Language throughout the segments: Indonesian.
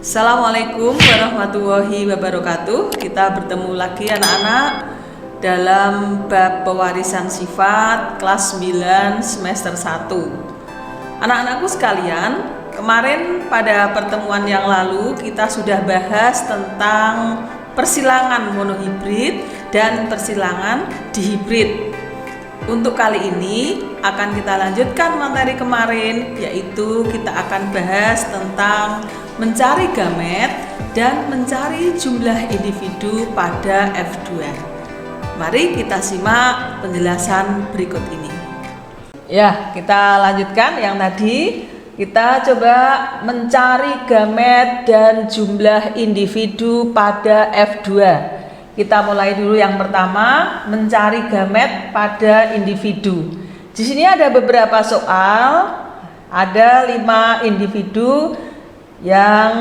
Assalamualaikum warahmatullahi wabarakatuh. Kita bertemu lagi anak-anak dalam bab pewarisan sifat kelas 9 semester 1. Anak-anakku sekalian, kemarin pada pertemuan yang lalu kita sudah bahas tentang persilangan monohibrid dan persilangan dihibrid. Untuk kali ini akan kita lanjutkan materi kemarin, yaitu kita akan bahas tentang mencari gamet dan mencari jumlah individu pada F2. Mari kita simak penjelasan berikut ini. Ya, kita lanjutkan yang tadi. Kita coba mencari gamet dan jumlah individu pada F2. Kita mulai dulu yang pertama, mencari gamet pada individu. Di sini ada beberapa soal, ada 5 individu yang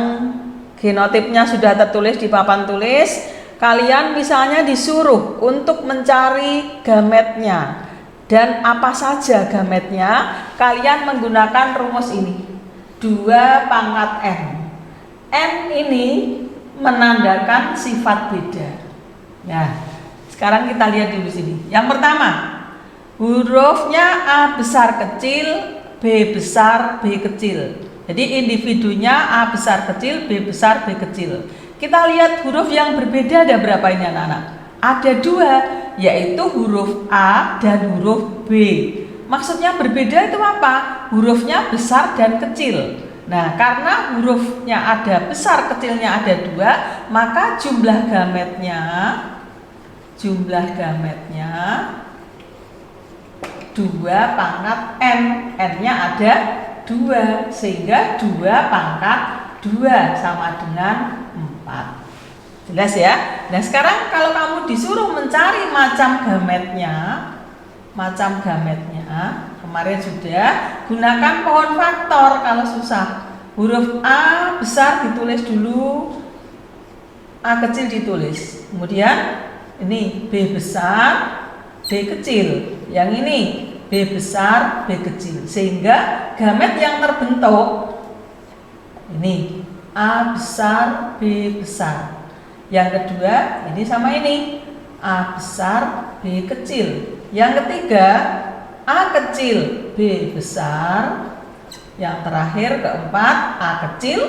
genotipnya sudah tertulis di papan tulis. Kalian misalnya disuruh untuk mencari gametnya dan apa saja gametnya. Kalian menggunakan rumus ini, 2 pangkat N. N ini menandakan sifat beda. Nah, sekarang kita lihat dulu sini. Yang pertama, hurufnya A besar kecil, B besar, B kecil. Jadi individunya A besar kecil, B besar, B kecil. Kita lihat huruf yang berbeda ada berapa ini anak-anak? Ada 2, yaitu huruf A dan huruf B. Maksudnya berbeda itu apa? Hurufnya besar dan kecil. Nah, karena hurufnya ada besar, kecilnya ada 2, maka jumlah gametnya 2 pangkat N. N-nya ada 2, sehingga 2 pangkat 2 sama dengan 4. Jelas ya? Nah, sekarang kalau kamu disuruh mencari macam gametnya, kemarin sudah, gunakan pohon faktor kalau susah. Huruf A besar ditulis dulu, A kecil ditulis. Kemudian ini B besar, B kecil. Yang ini B besar, B kecil. Sehingga gamet yang terbentuk ini A besar, B besar. Yang kedua ini sama ini, A besar, B kecil. Yang ketiga A kecil, B besar. Yang terakhir keempat A kecil,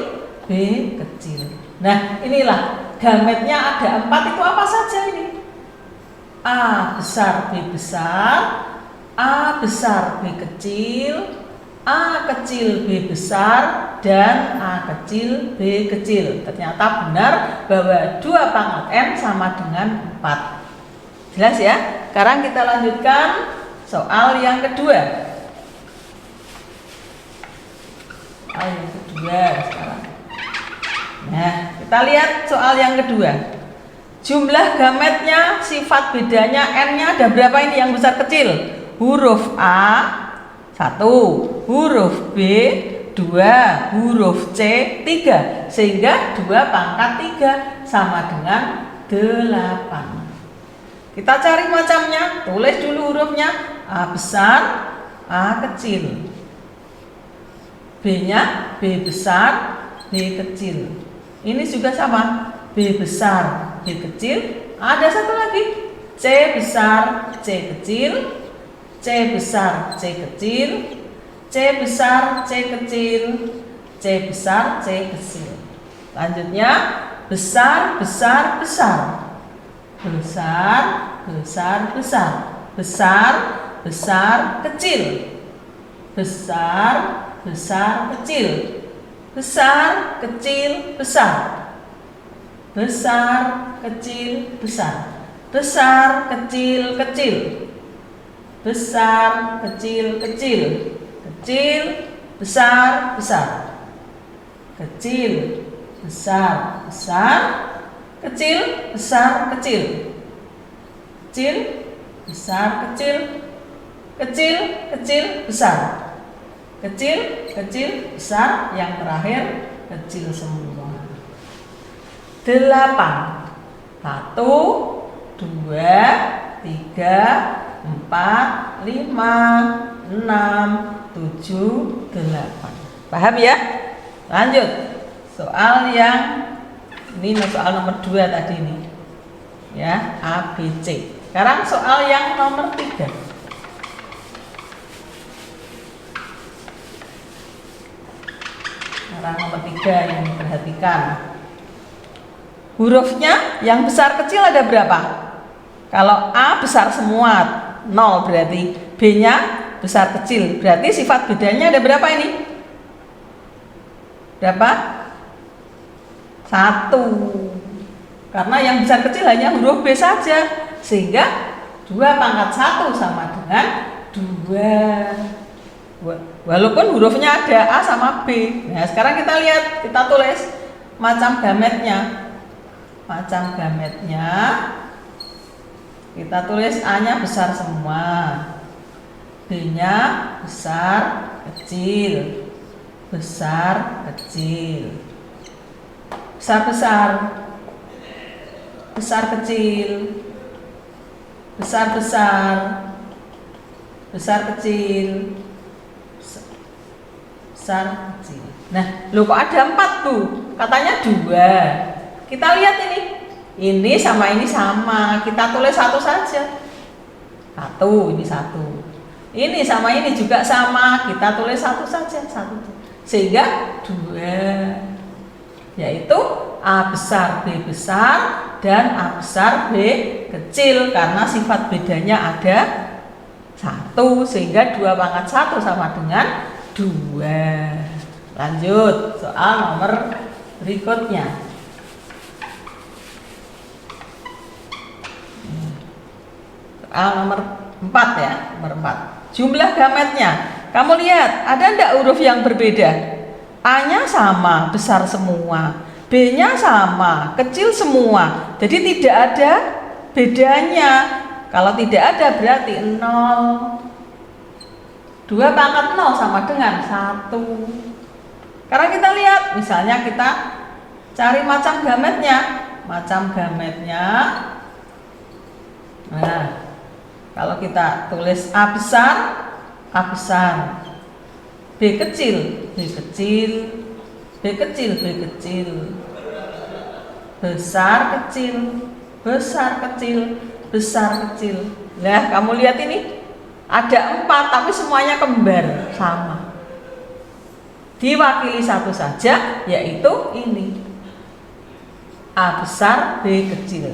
B kecil. Nah, inilah gametnya ada 4, itu apa saja ini? A besar, B besar, A besar, B kecil, A kecil, B besar, dan A kecil, B kecil. Ternyata benar bahwa 2 pangkat N sama dengan 4. Jelas ya? Sekarang kita lanjutkan soal yang kedua. Sekarang. Nah, kita lihat soal yang kedua. Jumlah gametnya, sifat bedanya N-nya ada berapa ini yang besar kecil? Huruf A 1, huruf B 2, huruf C 3. Sehingga 2 pangkat 3 sama dengan 8. Kita cari macamnya, tulis dulu hurufnya. A besar, A kecil. B-nya B besar, B kecil. Ini juga sama, B besar, B kecil. Ada satu lagi, C besar, C kecil, C besar, C kecil, C besar, C kecil, C besar, C kecil. Lanjutnya besar, besar, besar, besar, besar, besar, besar, besar, kecil, besar, besar, kecil, besar, kecil, besar, besar, kecil, besar, besar, kecil, kecil, besar, kecil, kecil, kecil, besar, besar, kecil, besar, besar, kecil, besar, kecil, kecil, besar, kecil, kecil, kecil, besar, kecil, kecil, besar, yang terakhir kecil semua. 8. 1, 2, 3, 4, 5, 6, 7, 8. Paham ya? Lanjut. soal yang ini soal nomor 2 tadi nih. Ya, A, B, C. Sekarang soal yang nomor 3. Sekarang nomor 3 yang diperhatikan. Hurufnya yang besar kecil ada berapa? Kalau A besar semua 0 berarti B-nya besar kecil. Berarti sifat bedanya ada berapa ini? Berapa? 1. Karena yang besar kecil hanya huruf B saja. Sehingga 2 pangkat 1 sama dengan 2. Walaupun hurufnya ada A sama B. Nah, sekarang kita lihat, kita tulis macam gametnya. Macam gametnya kita tulis A-nya besar semua, B-nya besar kecil, besar kecil, besar besar, besar kecil, besar besar, besar kecil, besar kecil. Nah, loh kok ada 4 tuh? Katanya 2. Kita lihat ini sama ini sama, kita tulis 1 saja. 1, ini 1. Ini sama ini juga sama, kita tulis 1 saja, 1. Sehingga 2. Yaitu A besar, B besar, dan A besar, B kecil. Karena sifat bedanya ada 1, sehingga 2 pangkat 1 sama dengan 2. Lanjut, soal nomor berikutnya. Soal nomor 4 ya, nomor 4. Jumlah gametnya. Kamu lihat, ada enggak huruf yang berbeda? A-nya sama, besar semua. B-nya sama, kecil semua. Jadi tidak ada bedanya. Kalau tidak ada berarti 0. 2 pangkat 0 sama dengan 1. Sekarang kita lihat, misalnya kita cari macam gametnya. Macam gametnya. Nah, kalau kita tulis A besar, B kecil, B kecil, B kecil, B kecil, besar kecil, besar kecil, besar kecil. Nah, kamu lihat ini, ada 4 tapi semuanya kembar, sama. Diwakili 1 saja, yaitu ini. A besar, B kecil.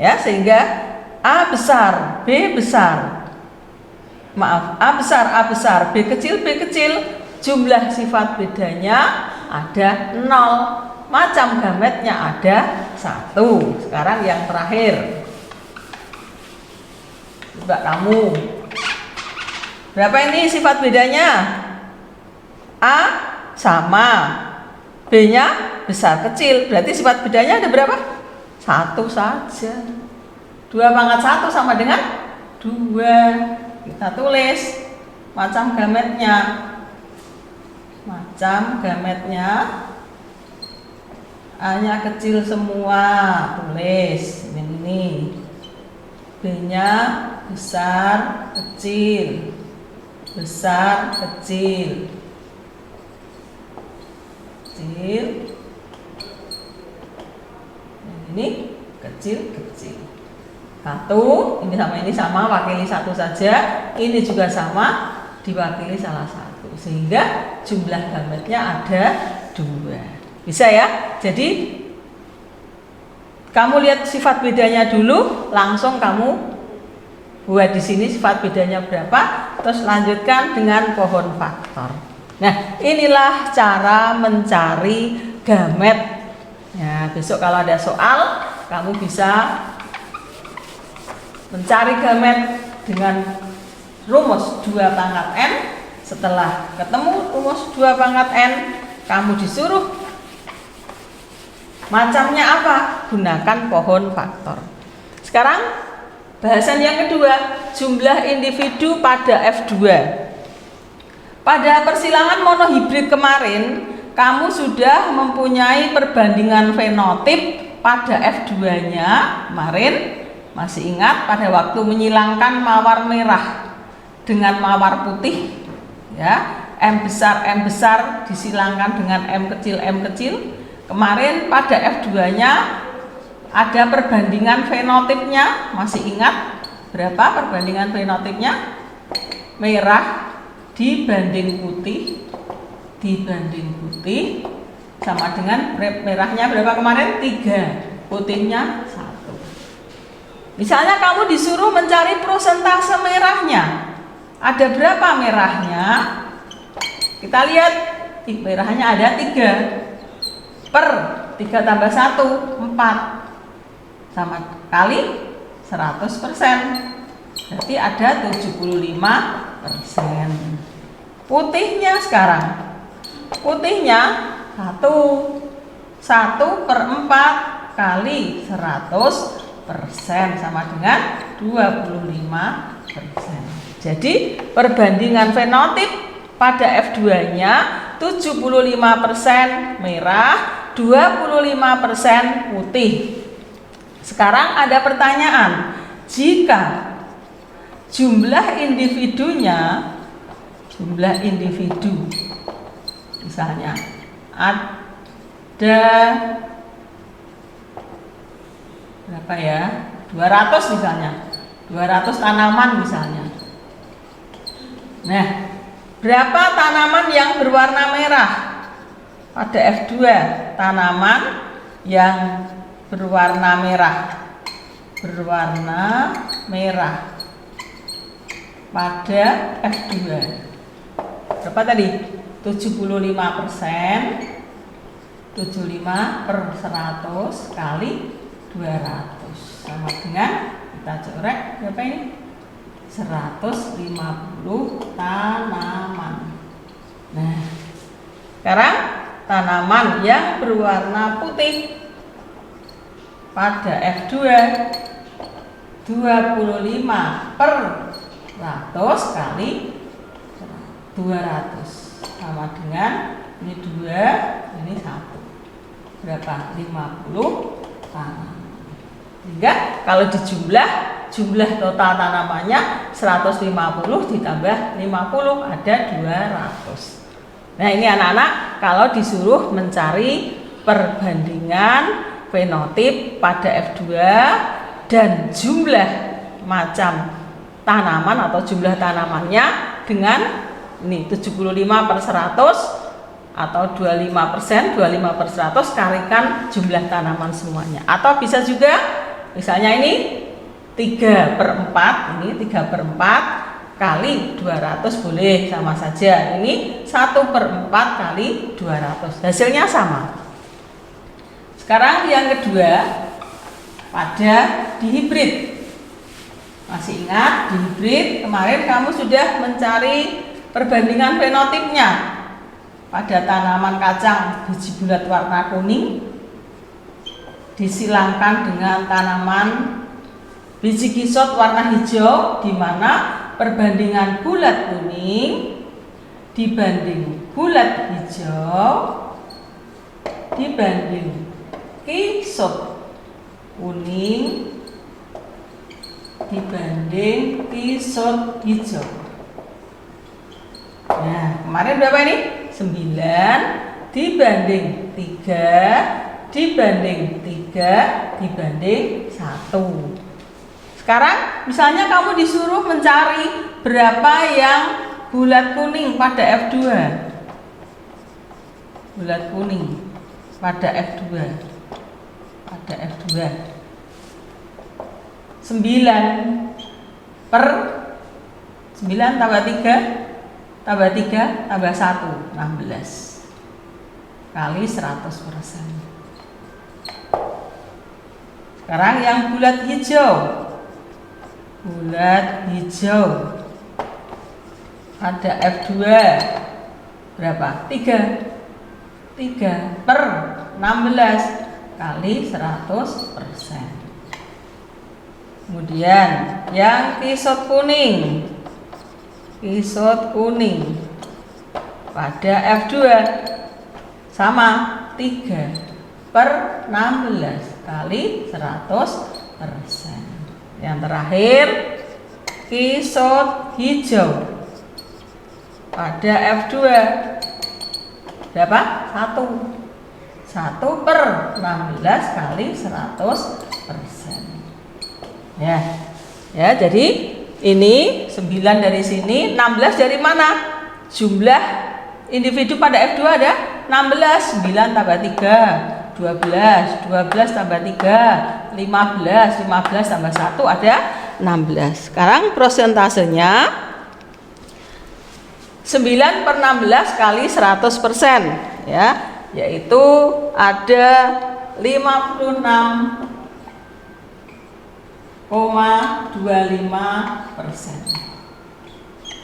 Ya, sehingga A besar, B besar. Maaf, A besar, B kecil, jumlah sifat bedanya ada 0. Macam gametnya ada 1. Sekarang yang terakhir. Coba kamu. Berapa ini sifat bedanya? A sama, B-nya besar kecil. Berarti sifat bedanya ada berapa? 1 saja. 2 pangkat 1 sama dengan 2. Kita tulis macam gametnya. Macam gametnya A-nya kecil semua, tulis ini. B-nya besar, kecil, besar, kecil, kecil. Ini kecil, kecil. 1, ini sama, wakili 1 saja. Ini juga sama, diwakili salah 1. Sehingga jumlah gametnya ada 2. Bisa ya? Jadi kamu lihat sifat bedanya dulu, langsung kamu buat di sini sifat bedanya berapa, terus lanjutkan dengan pohon faktor. Nah, inilah cara mencari gamet. Ya, besok kalau ada soal, kamu bisa mencari gamet dengan rumus 2 pangkat n. Setelah ketemu rumus 2 pangkat n, kamu disuruh macamnya apa? Gunakan pohon faktor. Sekarang bahasan yang kedua, jumlah individu pada F2. Pada persilangan monohibrid kemarin, kamu sudah mempunyai perbandingan fenotip pada F2-nya kemarin. Masih ingat pada waktu menyilangkan mawar merah dengan mawar putih, ya, M besar disilangkan dengan M kecil. Kemarin pada F2-nya ada perbandingan fenotipnya, masih ingat berapa perbandingan fenotipnya? Merah dibanding putih sama dengan merahnya berapa kemarin? 3, putihnya 1. Misalnya kamu disuruh mencari prosentase merahnya, ada berapa merahnya? Kita lihat, merahnya ada 3 per 3 tambah 1, 4 sama kali 100%, berarti ada 75%. Putihnya sekarang, putihnya 1 per 4 kali 100% sama dengan 25%. Jadi perbandingan fenotip pada F2-nya 75% merah, 25% putih. Sekarang ada pertanyaan, jika jumlah individu misalnya ada berapa ya? 200 misalnya, 200 tanaman misalnya. Nah, berapa tanaman yang berwarna merah? Pada F2, tanaman yang berwarna merah pada F2 berapa tadi? 75%, 75 per 100 kali 200 sama dengan, kita coret berapa ini? 150 tanaman. Nah, sekarang tanaman yang berwarna putih pada F2 25 per 100 kali 200 sama dengan ini 2, ini 1. Berapa? 50 tanaman. Sehingga kalau jumlah total tanamannya 150 ditambah 50 ada 200. Nah, ini anak-anak kalau disuruh mencari perbandingan fenotip pada F2 dan jumlah macam tanaman atau jumlah tanamannya dengan ini 75 per 100 atau 25%, 25 per 100 kalikan jumlah tanaman semuanya. Atau bisa juga misalnya ini 3 per 4, ini 3 per 4 kali 200 boleh sama saja. Ini 1 per 4 kali 200, hasilnya sama. Sekarang yang kedua pada dihibrid. Masih ingat dihibrid? Kemarin kamu sudah mencari perbandingan fenotipnya pada tanaman kacang biji bulat warna kuning disilangkan dengan tanaman biji kisot warna hijau, di mana perbandingan bulat kuning dibanding bulat hijau dibanding kisot kuning dibanding kisot hijau. Nah, kemarin berapa ini? 9 dibanding 3 dibanding 3 dibanding 1. Sekarang misalnya kamu disuruh mencari berapa yang bulat kuning pada F2. Bulat kuning pada F2. Pada F2 9 per 9 tambah 3 tambah 3 tambah 1 16 kali 100%. Sekarang yang bulat hijau pada F2 berapa? 3 per 16 kali 100%. Kemudian yang kisot kuning pada F2 sama 3 per 16 kali 100%. Yang terakhir kisot hijau pada F2 berapa? 1 1/16 kali 100%. Ya, jadi ini 9 dari sini, 16 dari mana? Jumlah individu pada F2 ada 16, 9 tambah 3, 12, 12 tambah 3, 15, 15 tambah 1 ada 16. Sekarang prosentasenya 9/16 kali 100%, ya, yaitu ada 56,25%.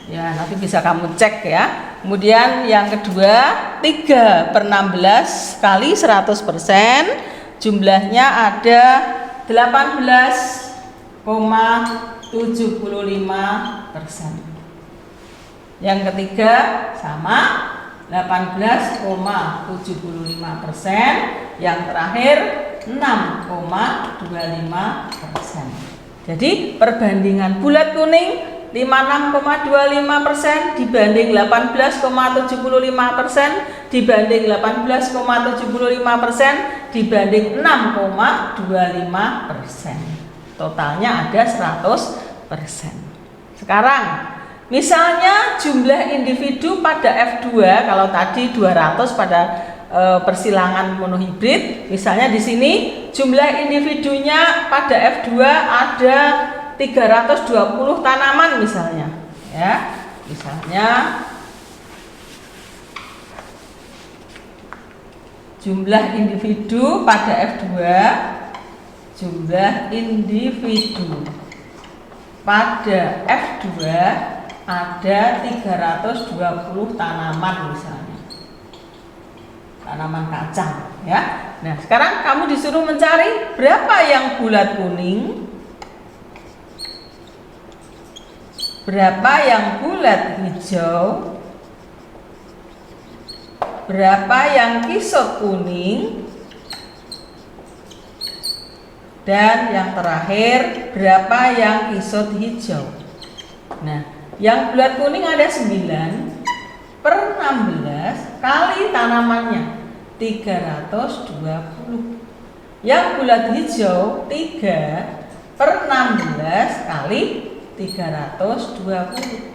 Ya, nanti bisa kamu cek ya. Kemudian yang kedua 3/16 kali 100%, jumlahnya ada 18,75%. Yang ketiga sama 18,75%, yang terakhir 6,25%. Jadi perbandingan bulat kuning 56,25% dibanding 18,75% dibanding 18,75% dibanding 6,25%. Totalnya ada 100%. Sekarang misalnya jumlah individu pada F2, kalau tadi 200 pada persilangan monohibrid, misalnya di sini jumlah individunya pada F2 ada 320 tanaman misalnya, ya. Misalnya jumlah individu pada F2, jumlah individu pada F2 ada 320 tanaman misalnya, tanaman kacang, ya. Nah, sekarang kamu disuruh mencari berapa yang bulat kuning, berapa yang bulat hijau, berapa yang kisut kuning, dan yang terakhir berapa yang kisut hijau. Nah, yang bulat kuning ada 9/16 kali tanamannya 320. Yang bulat hijau 3/16 kali 320.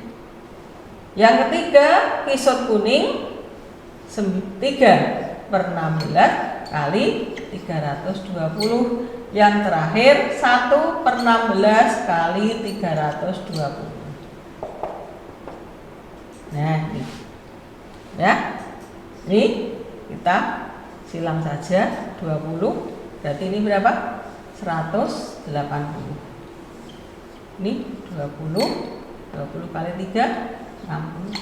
Yang ketiga kisut kuning 3/16 kali 320. Yang terakhir 1/16 kali 320. Nah, ini. Ya. Ini kita silang saja 20. Berarti ini berapa? 180. Ini 20 kali 3 60.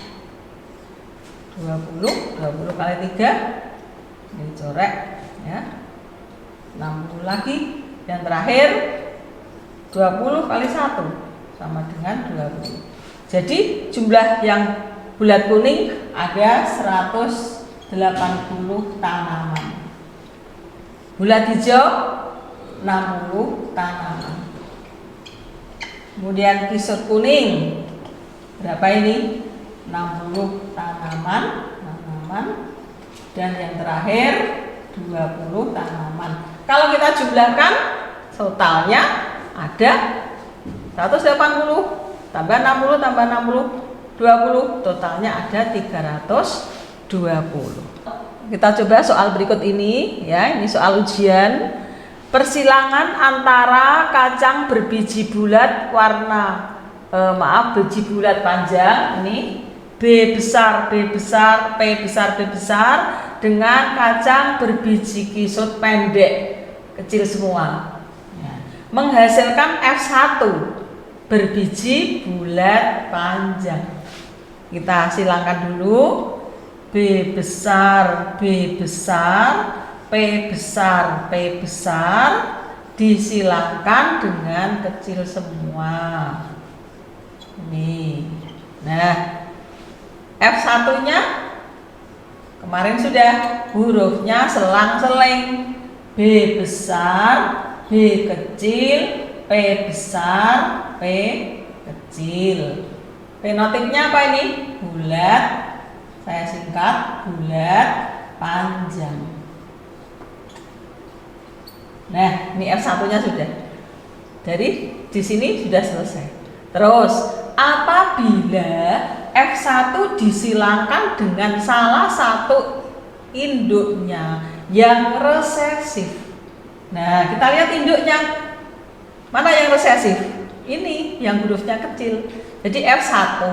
20 kali 3 ini corek, ya. 60 lagi. Yang terakhir 20 kali 1 sama dengan 20. Jadi jumlah yang bulat kuning ada 180 tanaman. Bulat hijau 60 tanaman. Kemudian kisut kuning berapa ini? 60 tanaman. Dan yang terakhir 20 tanaman. Kalau kita jumlahkan totalnya ada 180 tambah 60 tambah 60 20, totalnya ada 320. Kita coba soal berikut ini, ya. Ini soal ujian. Persilangan antara kacang berbiji bulat warna biji bulat panjang ini B besar, B besar, P besar, P besar dengan kacang berbiji kisut pendek kecil semua, ya. Menghasilkan F1 berbiji bulat panjang. Kita silangkan dulu. B besar, B besar, P besar, P besar disilangkan dengan kecil semua. Ini. Nah, F1-nya kemarin sudah hurufnya selang-seling. B besar, B kecil, P besar, P kecil. Fenotipnya apa ini? Bulat. Saya singkat, bulat panjang. Nah, ini F1-nya sudah. Dari di sini sudah selesai. Terus, apabila F1 disilangkan dengan salah satu induknya yang resesif. Nah, kita lihat induknya. Mana yang resesif? Ini yang hurufnya kecil. Jadi F1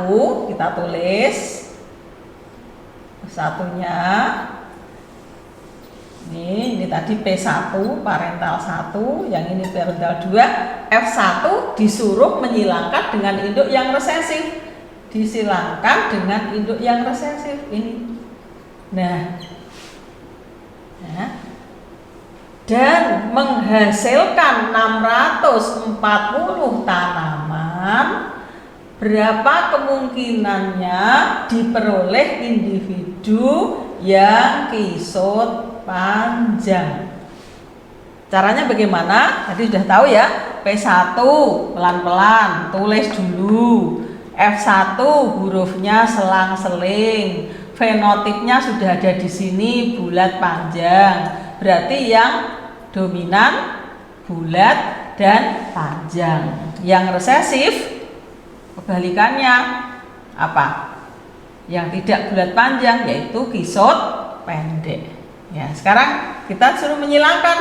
kita tulis. F1-nya ini tadi P1 parental 1, yang ini parental 2. F1 disuruh menyilangkan dengan induk yang resesif. Disilangkan dengan induk yang resesif ini. Nah, dan menghasilkan 640 tanaman, berapa kemungkinannya diperoleh individu yang kisut panjang? Caranya bagaimana? Tadi sudah tahu ya. P1 pelan-pelan, tulis dulu. F1 hurufnya selang-seling. Fenotipnya sudah ada di sini, bulat panjang. Berarti yang dominan bulat dan panjang. Yang resesif kebalikannya apa? Yang tidak bulat panjang, yaitu kisut pendek. Ya, sekarang kita suruh menyilangkan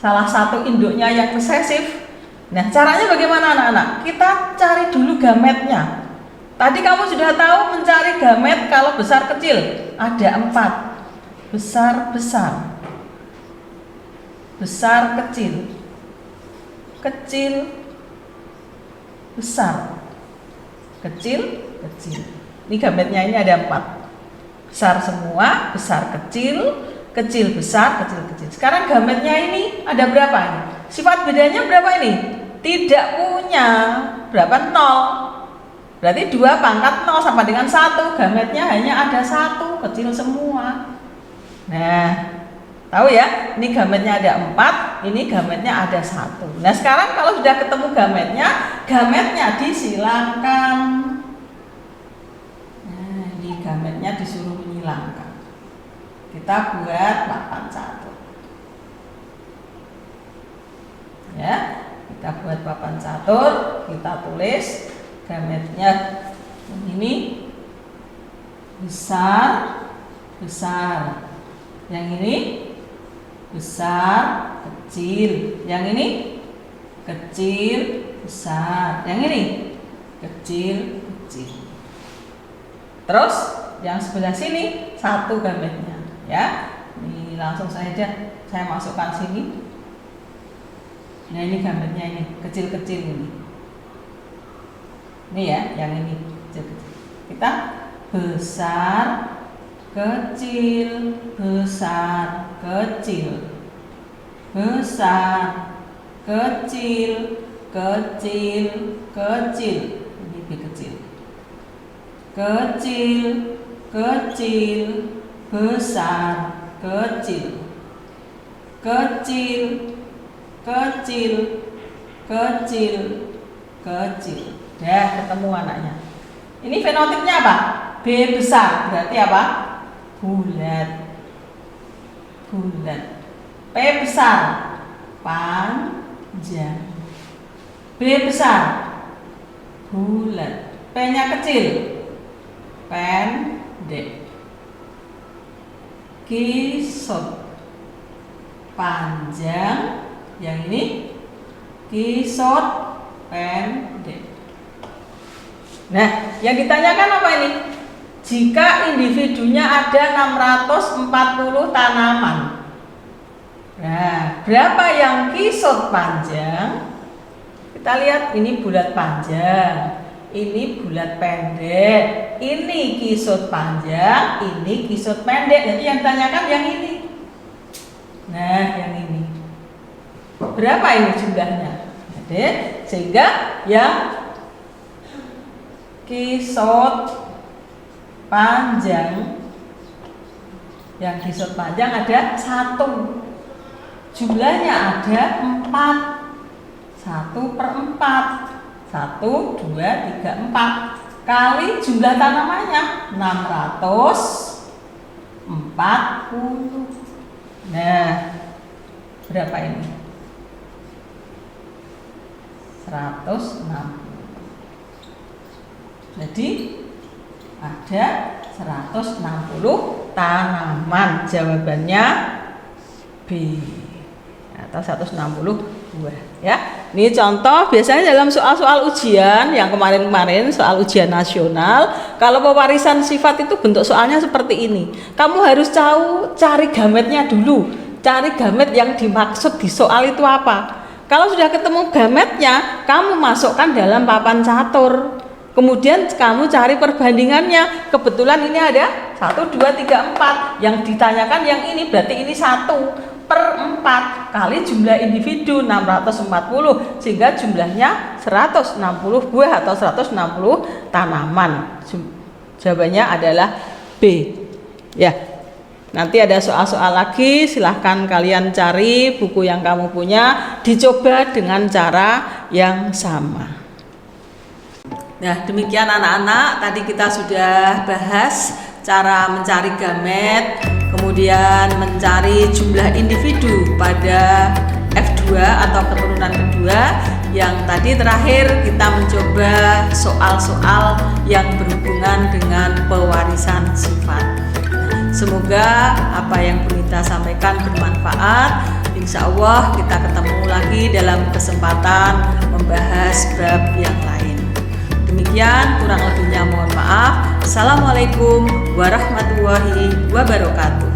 salah satu induknya yang resesif. Nah, caranya bagaimana anak-anak? Kita cari dulu gametnya. Tadi kamu sudah tahu mencari gamet kalau besar kecil. Ada 4. Besar besar, besar kecil, kecil besar, kecil kecil. Ini gametnya ini ada 4. Besar semua, besar kecil, kecil besar, kecil kecil. Sekarang gametnya ini ada berapa ini? Sifat bedanya berapa ini? Tidak punya. Berapa? 0. Berarti 2 pangkat 0 sama dengan 1. Gametnya hanya ada 1, kecil semua. Nah, tahu ya? Ini gametnya ada 4, ini gametnya ada 1. Nah, sekarang kalau sudah ketemu gametnya disilangkan. Nah, ini gametnya disuruh menyilangkan. Kita buat papan catur. Ya, kita buat papan catur, kita tulis gametnya ini besar, besar. Yang ini besar, kecil. Yang ini kecil, besar. Yang ini kecil, kecil. Terus yang sebelah sini 1 gametnya, ya. Ini langsung saja saya masukkan sini. Nah, ini gametnya ini kecil-kecil ini. Ini ya, yang ini kecil-kecil. Kita besar, kecil, besar, kecil, besar, kecil, kecil, kecil. Ini lebih kecil. Kecil, kecil, besar, kecil, kecil, kecil, kecil, kecil. Dah ketemu anaknya. Ini fenotipnya apa? B besar, berarti apa? Bulat, bulat. P besar, panjang. B besar, bulat. P-nya kecil, pendek. Kisut, panjang. Yang ini kisut pendek. Nah, yang ditanyakan apa ini? Jika individunya ada 640 tanaman. Nah, berapa yang kisut panjang? Kita lihat ini bulat panjang, ini bulat pendek, ini kisut panjang, ini kisut pendek. Jadi yang ditanyakan yang ini. Nah, yang ini. Berapa ini jumlahnya? Jadi, sehingga yang kisut panjang, yang kisut panjang ada 1. Jumlahnya ada 4. 1/4. 1, 2, 3, 4 kali jumlah tanamannya 640. Nah, berapa ini? 160. Jadi ada 160 tanaman. Jawabannya B atau 160 buah ya. Ini contoh biasanya dalam soal-soal ujian yang kemarin-kemarin soal ujian nasional, kalau pewarisan sifat itu bentuk soalnya seperti ini. Kamu harus cari gametnya dulu. Cari gamet yang dimaksud di soal itu apa. Kalau sudah ketemu gametnya, kamu masukkan dalam papan catur. Kemudian kamu cari perbandingannya. Kebetulan ini ada 1, 2, 3, 4. Yang ditanyakan yang ini berarti ini 1/4 kali jumlah individu 640, sehingga jumlahnya 160 buah atau 160 tanaman. Jawabannya adalah B. Ya. Nanti ada soal-soal lagi, silahkan kalian cari buku yang kamu punya, dicoba dengan cara yang sama. Nah, demikian anak-anak, tadi kita sudah bahas cara mencari gamet, kemudian mencari jumlah individu pada F2 atau keturunan kedua. Yang tadi terakhir kita mencoba soal-soal yang berhubungan dengan pewarisan sifat. Semoga apa yang Bunita sampaikan bermanfaat. Insya Allah kita ketemu lagi dalam kesempatan membahas bab yang lain. Demikian, kurang lebihnya mohon maaf. Assalamualaikum warahmatullahi wabarakatuh.